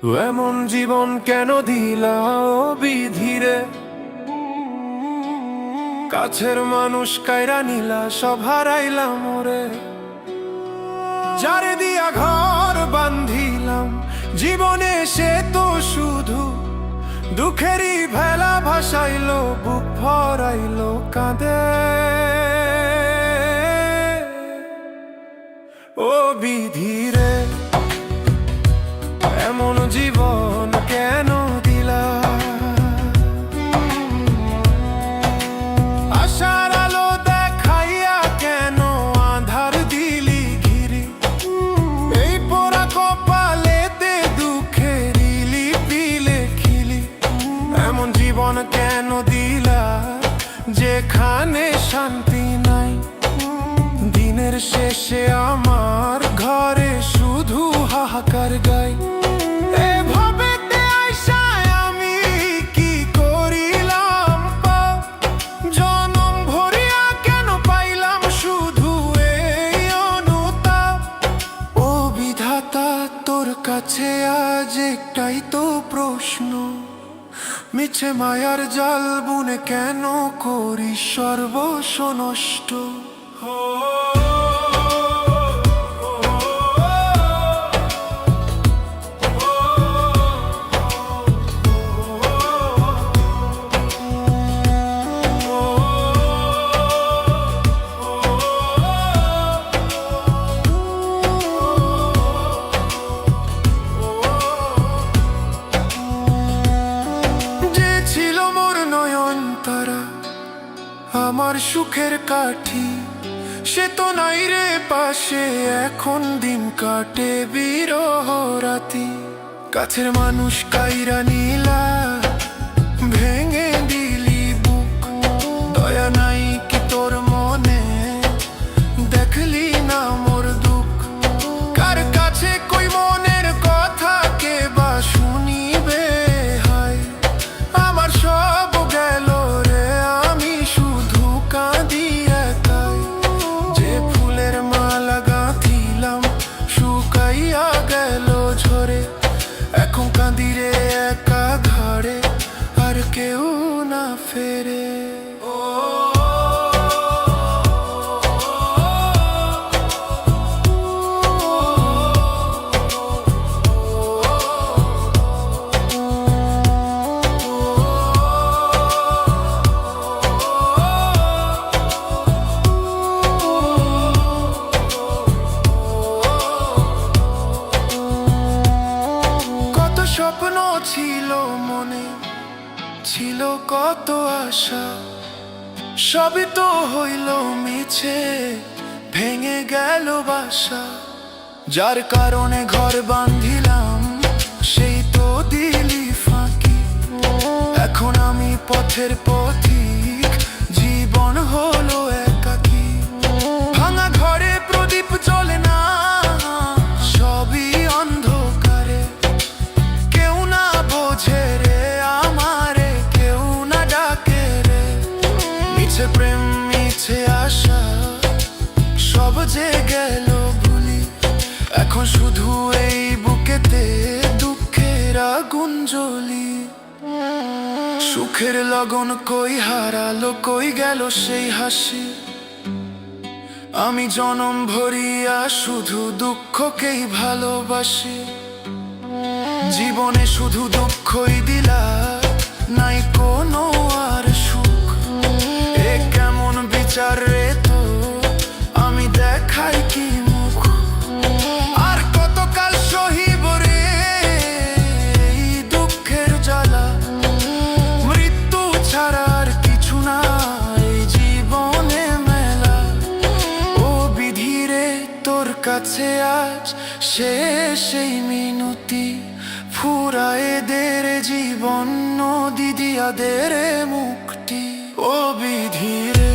এমন জীবন কেন দিলা ও বিধিরে? কাছের মানুষ কাইরা নিলা, সব হারাইলাম ওরে। যারে দিয়া ঘর বান্ধিলাম জীবনে, সে তো শুধু দুঃখেরই ভেলা ভাসাইলো, বুক ভরাইলো কাঁদে। ও বিধিরে, এমন জীবন কেন দিলা? আশার আলো দেখাইয়া কেন আধার দিলি ঘিরি? এই পোড়া কপালেতে দুঃখের লিপি লেখিলি। এমন জীবন কেন দিলা যেখানে শান্তি নাই? দিনের শেষে আমার ঘরে শুধু হাহাকার গাই। এভাবেতে আইসায় আমি কি করিলাম পাপ? জনম ভরিয়া কেন পাইলাম শুধু এই অনুতাপ? ও বিধাতা, তোর কাছে আজ একটাই তো প্রশ্ন, মিছে মায়ার জাল বুনে কেন করিস সর্বস্ব নষ্ট? আমার সুখের কাঠি, সে তো নাই রে পাশে, এখন দিন কাটে বিরহ রাতি। কাছের মানুষ কাইরা নিলা, ভেঙে দিলি বুক। দয়া নাই কি তোর মনে, দেখলি না মোর দুঃখ? কার কাছে কই মনের কথা কে বা শুনিবে? হায় আমার সব গেল রে, আমি শুধু কাঁদি একাই। যে ফুলের মালা গাঁথিলাম শুকাইয়া গেল ঝরে, এখন কাঁদি রে একা ঘাড়ে, আর কেউ না ফেরে। স্বপ্ন ছিল মনে, ছিল কত আশা, সবই তো হইল মিছে, ভেঙে গেল বাসা। যার কারণে ঘর বাঁধিলাম সেই তো দিলি ফাঁকি। এখন আমি পথের পথিক, জীবন হলো একাকী। ভাঙা ঘরে প্রদীপ জ্বলে না, সবই অন্ধকারে। কেউ না বোঝে রে আমারে, কেউ না ডাকে রে। মিছে প্রেম মিছে আশা, সব যে গেল ভুলি। এখন শুধু এই বুকেতে দুঃখের আগুন জ্বলি। সুখের লগন কই হারালো, কই গেল সেই হাসি? আমি জনম ভরিয়া শুধু দুঃখকেই ভালোবাসি। জীবনে শুধু দুঃখই দিলা, নাই কোনো আর সুখ। এ কেমন বিচার রে তো, আমি দেখাই কি মুখ? আর কতকাল সহিব রে এই দুঃখের জ্বালা? মৃত্যু ছাড়া আর কিছু না এই জীবনে মেলা। ও বিধিরে, তোর কাছে আজ শেষ এই মিনতি। ফুরায় দের জীবন, নদী দিয়া দের মুক্তি। ও বিধিরে।